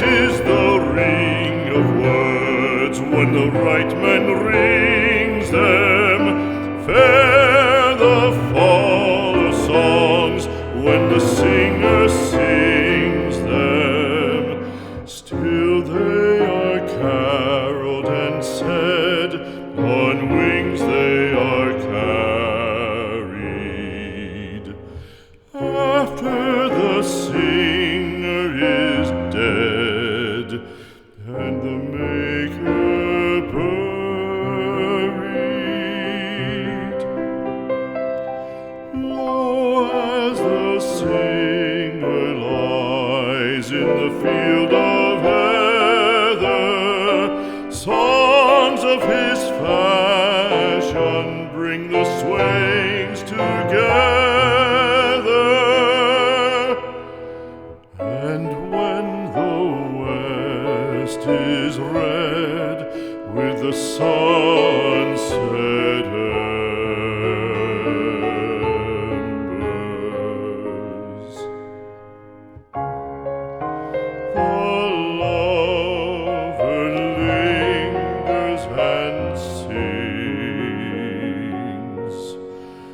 'tis the ring of words when the right man rings them. Fair the fall of songs when the singer sings them. Still they are caroled and said, on wings they are carried. After the singer is dead and the maker buried, lo, as the singer lies in the field of heather, songs of his fashion bring the swains together. And when the west is red with the sunset